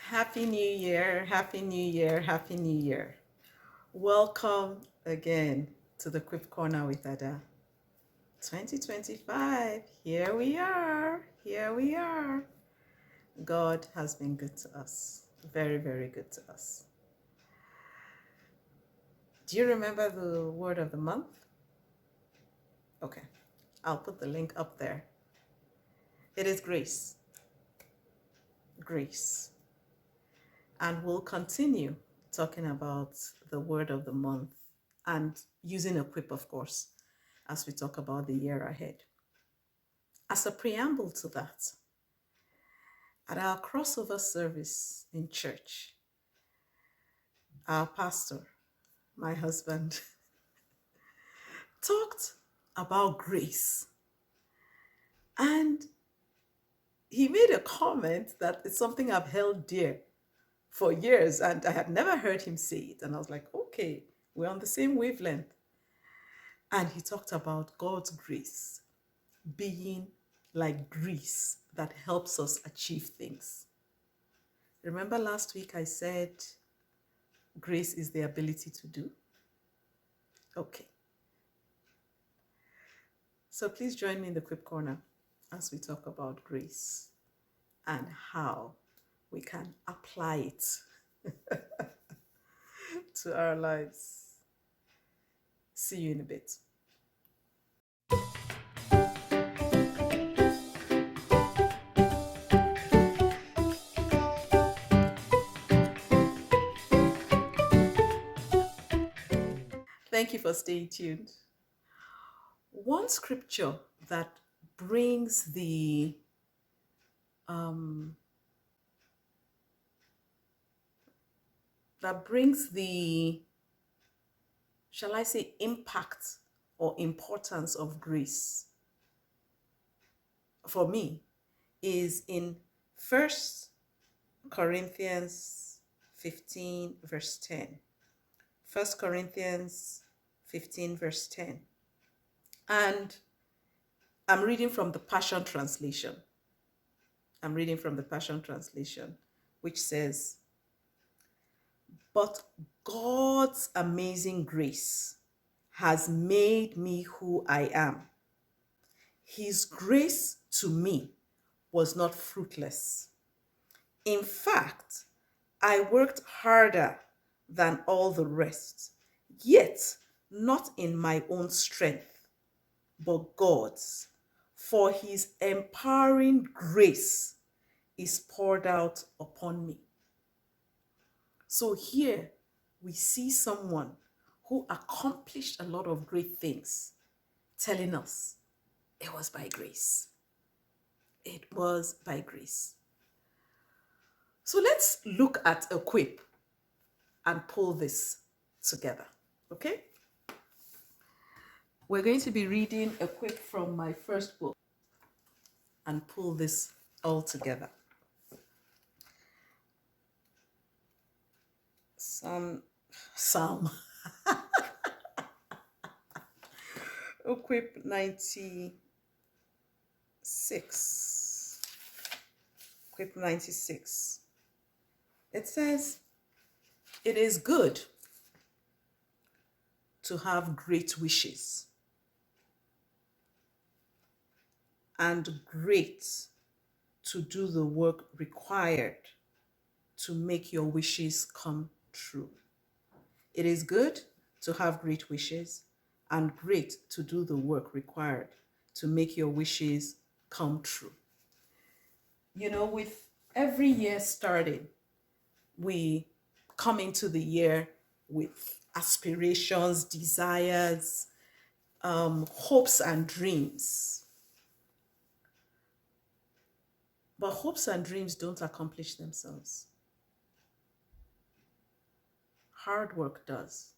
Happy New Year, Happy New Year, Happy New Year. Welcome again to the Quip Corner with Ada. 2025, here we are. God has been good to us, very, very good to us. Do you remember the word of the month? Okay, I'll put the link up there. It is grace. Grace. And we'll continue talking about the word of the month and using a quip, of course, as we talk about the year ahead. As a preamble to that, at our crossover service in church, our pastor, my husband, talked about grace. And he made a comment that it's something I've held dear for years, and I had never heard him say it. And I was like, okay, we're on the same wavelength. And he talked about God's grace being like grease that helps us achieve things. Remember last week I said grace is the ability to do? Okay. So please join me in the Quip Corner as we talk about grace and how we can apply it to our lives. See you in a bit. Thank you for staying tuned. One scripture that brings the um, shall I say, impact or importance of grace for me is in First Corinthians 15 verse 10. 1 Corinthians 15 verse 10. And I'm reading from the Passion Translation. Which says, "But God's amazing grace has made me who I am. His grace to me was not fruitless. In fact, I worked harder than all the rest, yet not in my own strength, but God's. For his empowering grace is poured out upon me." So here we see someone who accomplished a lot of great things, telling us it was by grace. It was by grace. So let's look at a quip and pull this together, okay? We're going to be reading a quip from my first book and pull this all together. Psalm. Quip 96. Quip 96. It says, "It is good to have great wishes and great to do the work required to make your wishes come true." It is good to have great wishes and great to do the work required to make your wishes come true. You know, with every year starting, we come into the year with aspirations, desires, hopes and dreams. But hopes and dreams don't accomplish themselves. Hard work does.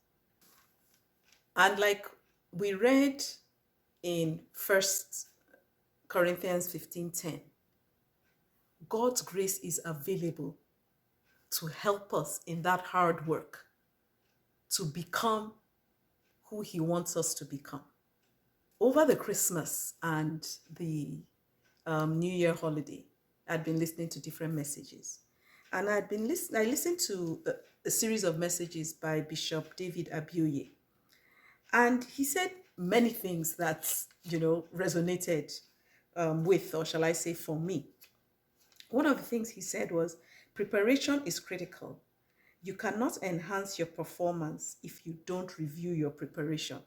And like we read in 1 Corinthians 15:10, God's grace is available to help us in that hard work to become who he wants us to become. Over the Christmas and the New Year holiday, I'd been listening to different messages. And I listened to a series of messages by Bishop David Abioye. And he said many things that, resonated with, or shall I say, for me. One of the things he said was, preparation is critical. You cannot enhance your performance if you don't review your preparation.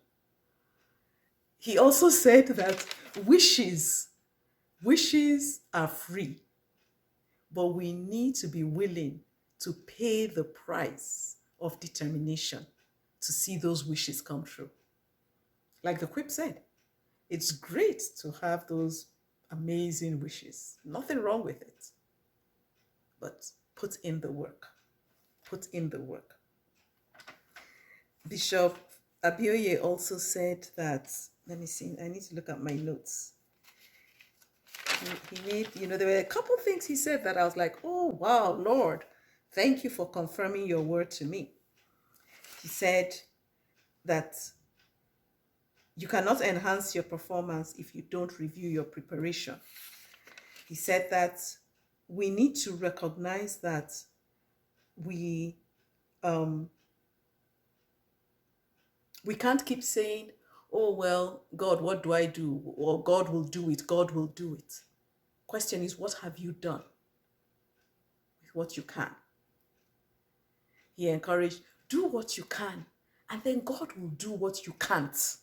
He also said that wishes, wishes are free, but we need to be willing to pay the price of determination to see those wishes come true. Like the quip said, it's great to have those amazing wishes. Nothing wrong with it. But put in the work. Put in the work. Bishop Abioye also said that, let me see, I need to look at my notes. He made, there were a couple things he said that I was like, oh, wow, Lord, thank you for confirming your word to me. He said that you cannot enhance your performance if you don't review your preparation. He said that we need to recognize that we can't keep saying, oh, well, God, what do I do? Or God will do it. God will do it. Question is, what have you done with what you can? He encouraged, do what you can, and then God will do what you can't.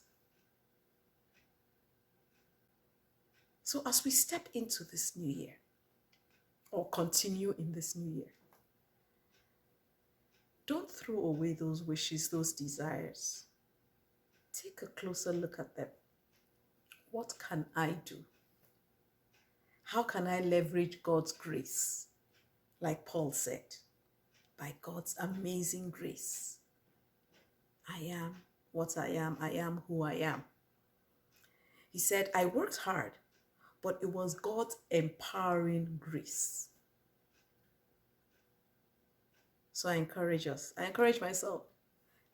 So as we step into this new year, or continue in this new year, don't throw away those wishes, those desires. Take a closer look at them. What can I do? How can I leverage God's grace? Like Paul said, by God's amazing grace, I am what I am who I am. He said, I worked hard, but it was God's empowering grace. So I encourage us. I encourage myself.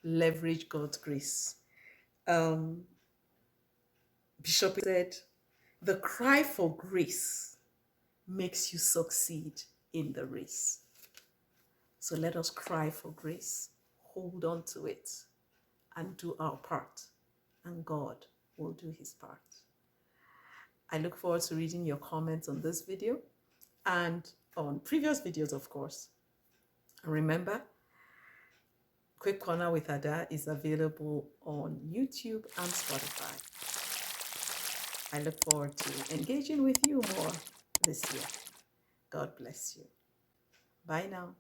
Leverage God's grace. Bishop said, the cry for grace makes you succeed in the race. So let us cry for grace, hold on to it, and do our part. And God will do his part. I look forward to reading your comments on this video and on previous videos, of course. And remember, Quick Corner with Ada is available on YouTube and Spotify. I look forward to engaging with you more this year. God bless you. Bye now.